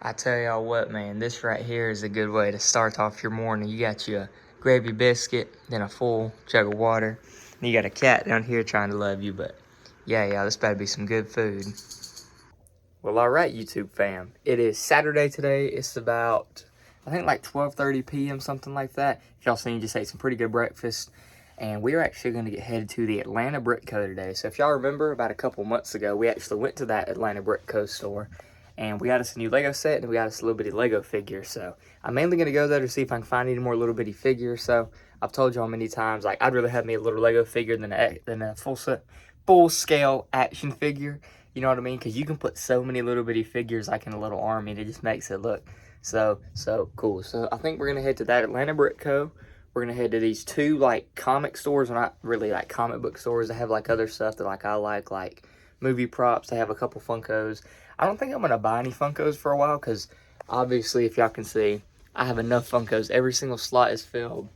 I tell y'all what, man, this right here is a good way to start off your morning. You got your gravy biscuit, then a full jug of water. And you got a cat down here trying to love you, but yeah, this better be some good food. Well, all right, YouTube fam. It is Saturday today. It's about, I think like 12:30 p.m., something like that. If y'all seen, just ate some pretty good breakfast. And we are actually going to get headed to the Atlanta Brick Co. today. So if y'all remember, about a couple months ago, we actually went to that Atlanta Brick Co. store. And we got us a new Lego set, and we got us a little bitty Lego figure. So I'm mainly going to go there to see if I can find any more little bitty figures. So I've told y'all many times, like, I'd rather have me a little Lego figure than a full-scale action figure. You know what I mean? Because you can put so many little bitty figures, like, in a little army, and it just makes it look so cool. So I think we're going to head to that Atlanta Brick Co. We're going to head to these two, like, comic stores. Well, not really, like, comic book stores. They have, like, other stuff that, like, I like movie props. They have a couple Funkos. I don't think I'm going to buy any Funkos for a while because, obviously, if y'all can see, I have enough Funkos. Every single slot is filled.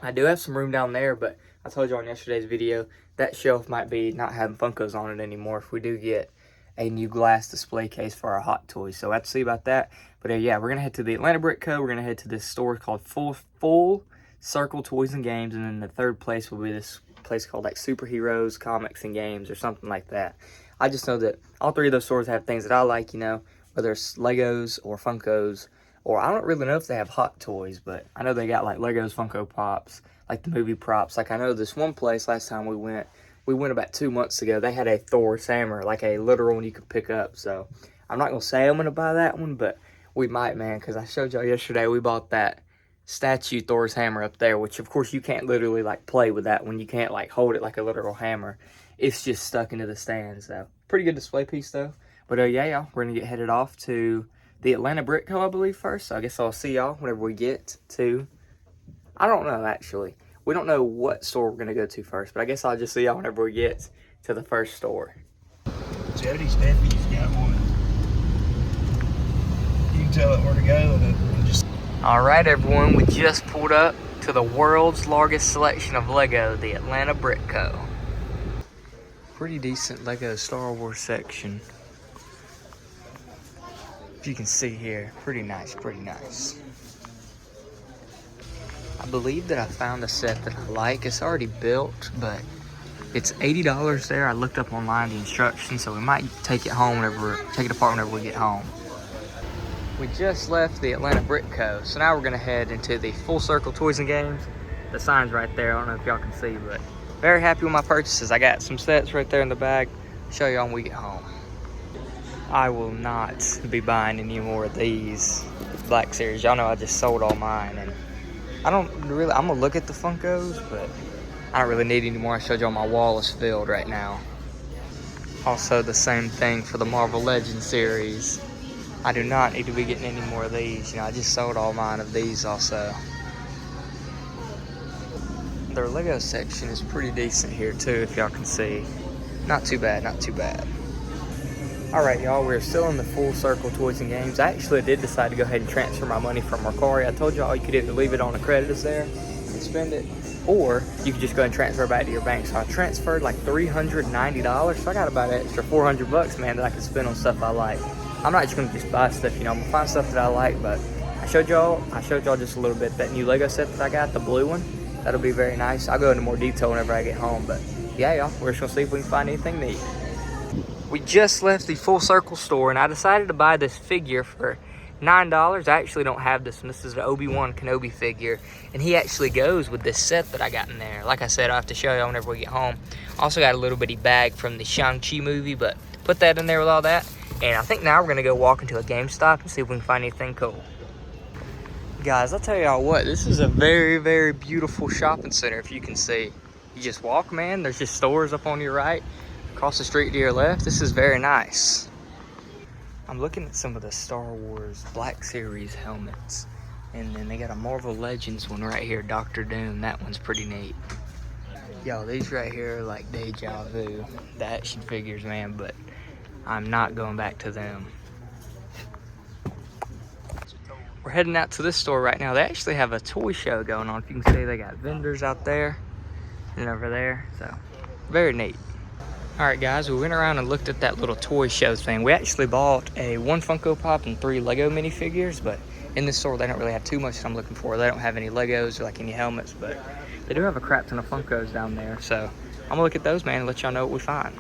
I do have some room down there, but I told you on yesterday's video, that shelf might be not having Funkos on it anymore if we do get a new glass display case for our Hot Toys. So we'll have to see about that. But yeah, we're going to head to the Atlanta Brick Co. We're going to head to this store called Full Circle Toys and Games. And then the third place will be this place called like Superheroes, Comics and Games or something like that. I just know that all three of those stores have things that I like, you know, whether it's Legos or Funkos, or I don't really know if they have Hot Toys, but I know they got like Legos, Funko Pops, like the movie props. Like I know this one place last time we went about 2 months ago, they had a Thor's hammer, like a literal one you could pick up. So I'm not going to say I'm going to buy that one, but we might, man, because I showed y'all yesterday we bought that statue Thor's hammer up there, which of course you can't literally like play with that one. You can't like hold it like a literal hammer. It's just stuck into the stand. So pretty good display piece though. But yeah, y'all, we're gonna get headed off to the Atlanta Brick Co. I believe first. So I guess I'll see y'all whenever we get to, I don't know actually. We don't know what store we're gonna go to first, but I guess I'll just see y'all whenever we get to the first store. Jody's nephew's got one. You can tell it where to go and just. All right, everyone, we just pulled up to the world's largest selection of Lego, the Atlanta Brick Co. Pretty decent Lego Star Wars section. If you can see here, pretty nice, pretty nice. I believe that I found a set that I like. It's already built, but it's $80 there. I looked up online the instructions, so we might take it home take it apart whenever we get home. We just left the Atlanta Brick Co. So now we're gonna head into the Full Circle Toys and Games. The sign's right there. I don't know if y'all can see, but very happy with my purchases. I got some sets right there in the bag. Show y'all when we get home. I will not be buying any more of these Black Series. Y'all know I just sold all mine, and I'm gonna look at the Funkos, but I don't really need any more. I showed y'all my wall is filled right now. Also the same thing for the Marvel Legends series. I do not need to be getting any more of these. You know, I just sold all mine of these also. Their Lego section is pretty decent here too, if y'all can see. Not too bad, not too bad. Alright y'all, we're still in the Full Circle Toys and Games. I actually did decide to go ahead and transfer my money from Mercari. I told y'all you could either leave it on the creditors there and spend it, or you could just go and transfer it back to your bank. So I transferred like $390, so I got about an extra $400, man, that I can spend on stuff I like. I'm not just gonna just buy stuff, you know, I'm gonna find stuff that I like, but I showed y'all just a little bit that new Lego set that I got, the blue one. That'll be very nice. I'll go into more detail whenever I get home, but yeah, y'all, we're just gonna see if we can find anything neat. We just left the Full Circle store, and I decided to buy this figure for $9. I actually don't have this one. This is an Obi-Wan Kenobi figure, and he actually goes with this set that I got in there. Like I said, I'll have to show y'all whenever we get home. Also got a little bitty bag from the Shang-Chi movie, but put that in there with all that. And I think now we're gonna go walk into a GameStop and see if we can find anything cool. Guys, I'll tell y'all what, this is a very, very beautiful shopping center, if you can see. You just walk, man, there's just stores up on your right, across the street to your left. This is very nice. I'm looking at some of the Star Wars Black Series helmets, and then they got a Marvel Legends one right here, Dr. Doom. That one's pretty neat. Yo, these right here are like deja vu, the action figures, man, but I'm not going back to them. We're heading out to this store right now. They actually have a toy show going on. If you can see, they got vendors out there and over there, so very neat. Alright guys, we went around and looked at that little toy show thing. We actually bought a 1 Funko Pop and 3 Lego minifigures, but in this store they don't really have too much that I'm looking for. They don't have any Legos or like any helmets, but they do have a crap ton of Funkos down there. So I'm gonna look at those, man, and let y'all know what we find.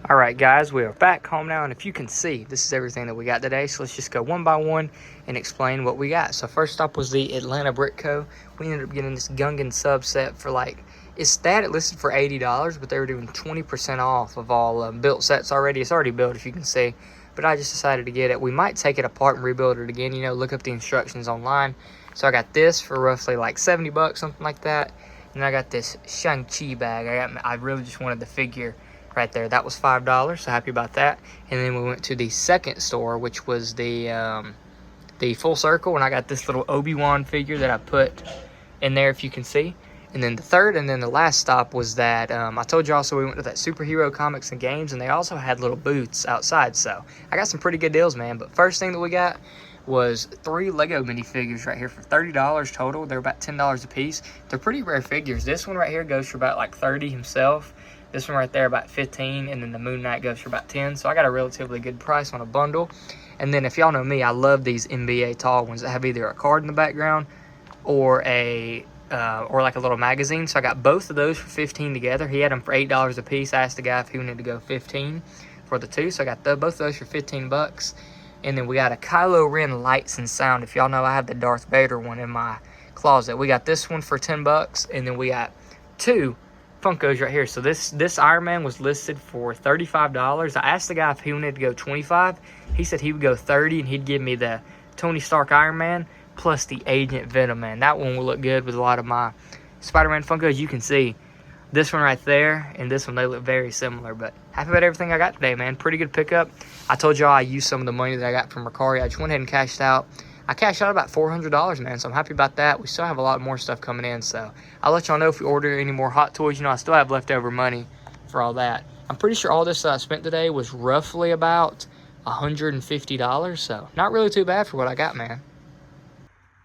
Alright guys, we are back home now, and if you can see, this is everything that we got today. So let's just go one by one and explain what we got. So first stop was the Atlanta Brick Co. We ended up getting this Gungan subset for like, it listed for $80, but they were doing 20% off of all built sets already. It's already built, if you can see, but I just decided to get it. We might take it apart and rebuild it again, you know, look up the instructions online. So I got this for roughly like 70 bucks, something like that. And I got this Shang-Chi bag. I really just wanted the figure right there. That was $5, so happy about that. And then we went to the second store, which was the Full Circle, and I got this little Obi-Wan figure that I put in there, if you can see. And then the third and then the last stop was that, I told you also we went to that Superhero Comics and Games, and they also had little booths outside. So I got some pretty good deals, man. But first thing that we got was 3 Lego minifigures right here for $30 total. They're about $10 a piece. They're pretty rare figures. This one right here goes for about like 30 himself. This one right there about 15, and then the Moon Knight goes for about 10. So I got a relatively good price on a bundle. And then if y'all know me, I love these NBA tall ones that have either a card in the background or or like a little magazine. So I got both of those for 15 together. He had them for $8 a piece. I asked the guy if he wanted to go 15 for the two. So I got both of those for 15 bucks. And then we got a Kylo Ren Lights and Sound. If y'all know, I have the Darth Vader one in my closet. We got this one for 10 bucks, and then we got 2 Funkos right here. So this Iron Man was listed for $35. I asked the guy if he wanted to go 25. He said he would go 30, and he'd give me the Tony Stark Iron Man plus the Agent Venom, man. That one will look good with a lot of my Spider-Man Funkos. You can see this one right there and this one, they look very similar. But happy about everything I got today, man. Pretty good pickup. I told y'all I used some of the money that I got from Mercari. I just went ahead and cashed out. I cashed out about $400, man, so I'm happy about that. We still have a lot more stuff coming in, so I'll let y'all know if we order any more Hot Toys. You know, I still have leftover money for all that. I'm pretty sure all this that I spent today was roughly about $150, so not really too bad for what I got, man.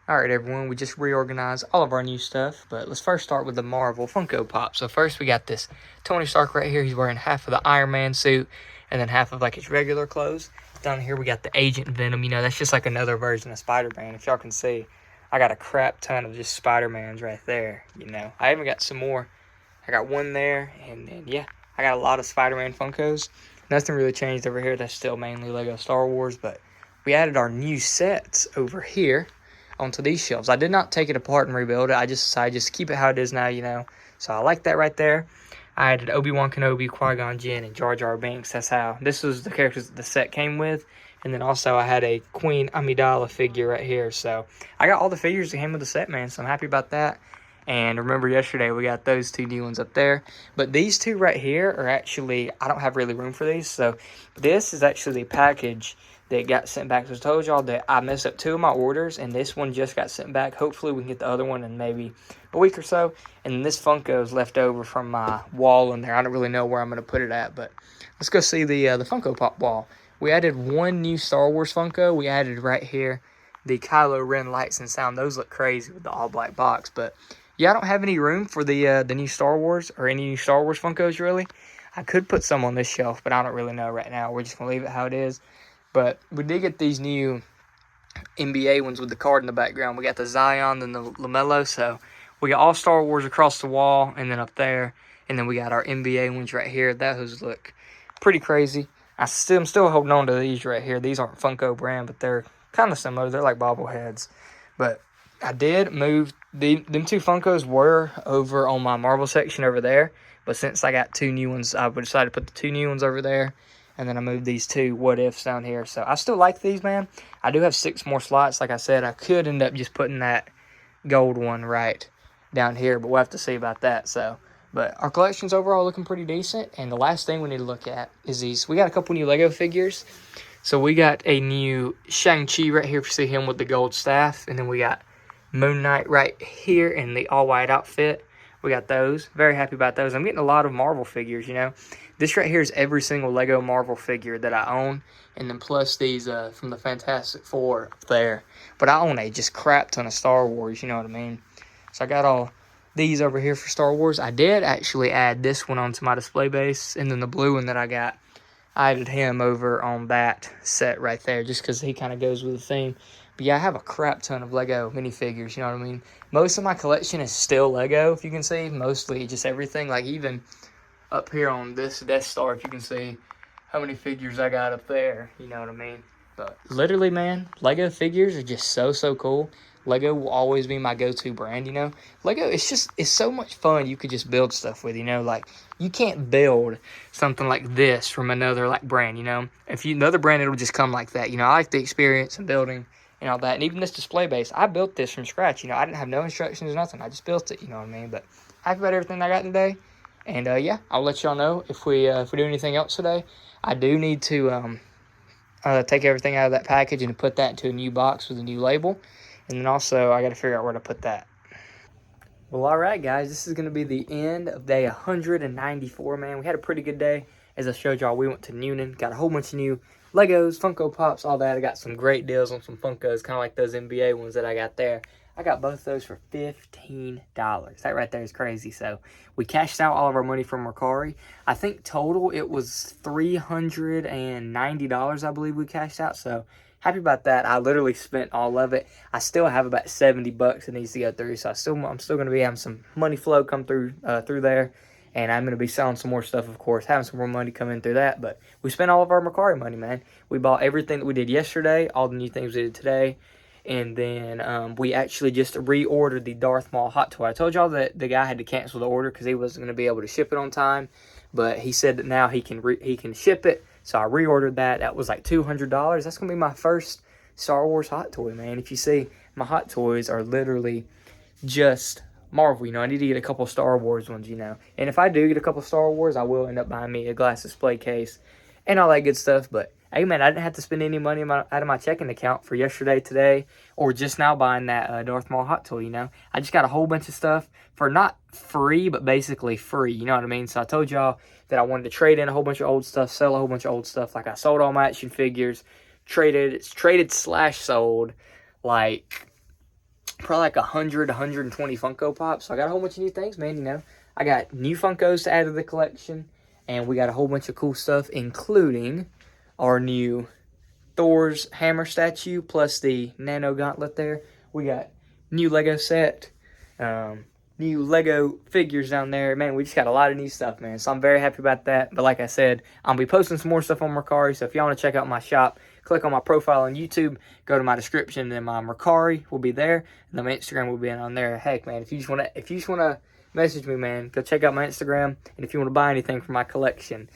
Alright everyone, we just reorganized all of our new stuff, but let's first start with the Marvel Funko Pop. So first we got this Tony Stark right here. He's wearing half of the Iron Man suit and then half of like his regular clothes. Down here we got the Agent Venom. You know, that's just like another version of Spider-Man. If y'all can see, I got a crap ton of just Spider-Mans right there, you know. I even got some more. I got one there, and then yeah, I got a lot of Spider-Man Funkos. Nothing really changed over here. That's still mainly Lego Star Wars, but we added our new sets over here onto these shelves. I did not take it apart and rebuild it. I just decided just keep it how it is now, you know. So I like that right there. I added Obi-Wan Kenobi, Qui-Gon Jinn, and Jar Jar Binks. That's how. This was the characters that the set came with. And then also I had a Queen Amidala figure right here. So I got all the figures that came with the set, man. So I'm happy about that. And remember yesterday we got those 2 new ones up there. But these 2 right here are actually, I don't have really room for these. So this is actually the package that got sent back. So I told y'all that I messed up 2 of my orders, and this one just got sent back. Hopefully we can get the other one in maybe a week or so. And this Funko is left over from my wall in there. I don't really know where I'm going to put it at, but let's go see the Funko Pop wall. We added 1 new Star Wars Funko. We added right here the Kylo Ren Lights and Sound. Those look crazy with the all-black box, but yeah, I don't have any room for the new Star Wars or any new Star Wars Funkos, really. I could put some on this shelf, but I don't really know right now. We're just going to leave it how it is. But we did get these new NBA ones with the card in the background. We got the Zion and the LaMelo. So we got all Star Wars across the wall and then up there. And then we got our NBA ones right here. Those look pretty crazy. I'm still holding on to these right here. These aren't Funko brand, but they're kind of similar. They're like bobbleheads. But I did move. Them 2 Funkos were over on my Marvel section over there. But since I got 2 new ones, I decided to put the 2 new ones over there. And then I moved these 2 What Ifs down here. So I still like these, man. I do have 6 more slots. Like I said, I could end up just putting that gold one right down here. But we'll have to see about that. So, but our collection's overall looking pretty decent. And the last thing we need to look at is these. We got a couple new Lego figures. So we got a new Shang-Chi right here. If you see him with the gold staff. And then we got Moon Knight right here in the all-white outfit. We got those. Very happy about those. I'm getting a lot of Marvel figures, you know. This right here is every single Lego Marvel figure that I own. And then plus these from the Fantastic Four up there. But I own a just crap ton of Star Wars, you know what I mean. So I got all these over here for Star Wars. I did actually add this one onto my display base, and then the blue one that I got, I added him over on that set right there just because he kind of goes with the theme. But yeah, I have a crap ton of Lego minifigures, you know what I mean? Most of my collection is still Lego, if you can see. Mostly just everything, like even up here on this Death Star, if you can see how many figures I got up there, you know what I mean? But literally, man, Lego figures are just so cool. Lego will always be my go-to brand, you know? Lego, it's so much fun. You could just build stuff with, you know? Like, you can't build something like this from another, like, brand, you know? If you another brand, it'll just come like that, you know? I like the experience and building and all that. And even this display base, I built this from scratch, you know? I didn't have no instructions or nothing. I just built it, you know what I mean? But happy about everything I got today. And, yeah, I'll let y'all know if we do anything else today. I do need to take everything out of that package and put that into a new box with a new label. And then also, I got to figure out where to put that. Well, all right, guys. This is going to be the end of day 194, man. We had a pretty good day. As I showed y'all, we went to Noonan, got a whole bunch of new Legos, Funko Pops, all that. I got some great deals on some Funkos, kind of like those NBA ones that I got there. I got both those for $15. That right there is crazy. So we cashed out all of our money from Mercari. I think total it was $390, I believe we cashed out. So happy about that. I literally spent all of it. I still have about 70 bucks that needs to go through. So I'm still going to be having some money flow come through there. And I'm going to be selling some more stuff, of course, having some more money come in through that. But we spent all of our Mercari money, man. We bought everything that we did yesterday, all the new things we did today. And then we actually just reordered the Darth Maul hot toy. I told y'all that the guy had to cancel the order because he wasn't going to be able to ship it on time. But he said that now he can ship it. So I reordered that. That was like $200. That's going to be my first Star Wars hot toy, man. If you see, my hot toys are literally just Marvel. You know, I need to get a couple Star Wars ones, you know. And if I do get a couple Star Wars, I will end up buying me a glass display case and all that good stuff. But hey, man, I didn't have to spend any money out of my checking account for yesterday, today, or just now buying that Darth Maul hot toy, you know. I just got a whole bunch of stuff for not free, but basically free, you know what I mean? So I told y'all that I wanted to trade in a whole bunch of old stuff, sell a whole bunch of old stuff. Like I sold all my action figures, traded/sold like probably like 120 Funko Pops. So I got a whole bunch of new things, man, you know. I got new Funkos to add to the collection, and we got a whole bunch of cool stuff, including our new Thor's hammer statue, plus the nano gauntlet there. We got new Lego set, new Lego figures down there. Man, we just got a lot of new stuff, man. So I'm very happy about that. But like I said, I'll be posting some more stuff on Mercari. So if y'all want to check out my shop, click on my profile on YouTube, go to my description, and my Mercari will be there, and then my Instagram will be on there. Heck, man, if you just wanna message me, man, go check out my Instagram. And if you want to buy anything from my collection,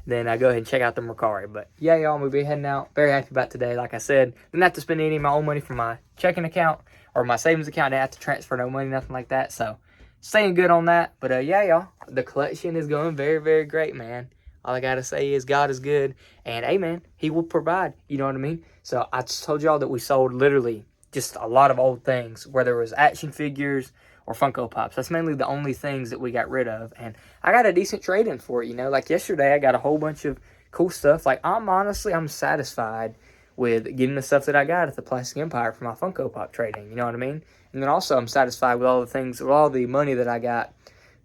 then go ahead and check out the Mercari. But yeah, y'all, I'm going to be heading out. Very happy about today. Like I said, didn't have to spend any of my own money from my checking account or my savings account. Didn't have to transfer no money, nothing like that. So, staying good on that. But yeah, y'all, the collection is going very great, man. All I got to say is God is good. And hey, man, he will provide. You know what I mean? So, I just told y'all that we sold literally just a lot of old things, whether it was action figures or Funko Pops. That's mainly the only things that we got rid of. And I got a decent trade-in for it, you know. Like yesterday, I got a whole bunch of cool stuff. Like, I'm satisfied with getting the stuff that I got at the Plastic Empire for my Funko Pop trading, you know what I mean? And then also, I'm satisfied with all the money that I got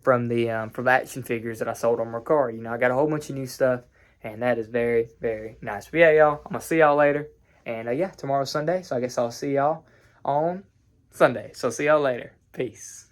from the action figures that I sold on Mercari. You know, I got a whole bunch of new stuff, and that is very nice. But yeah, y'all, I'm going to see y'all later. And yeah, tomorrow's Sunday, so I guess I'll see y'all on Sunday. So see y'all later. Peace.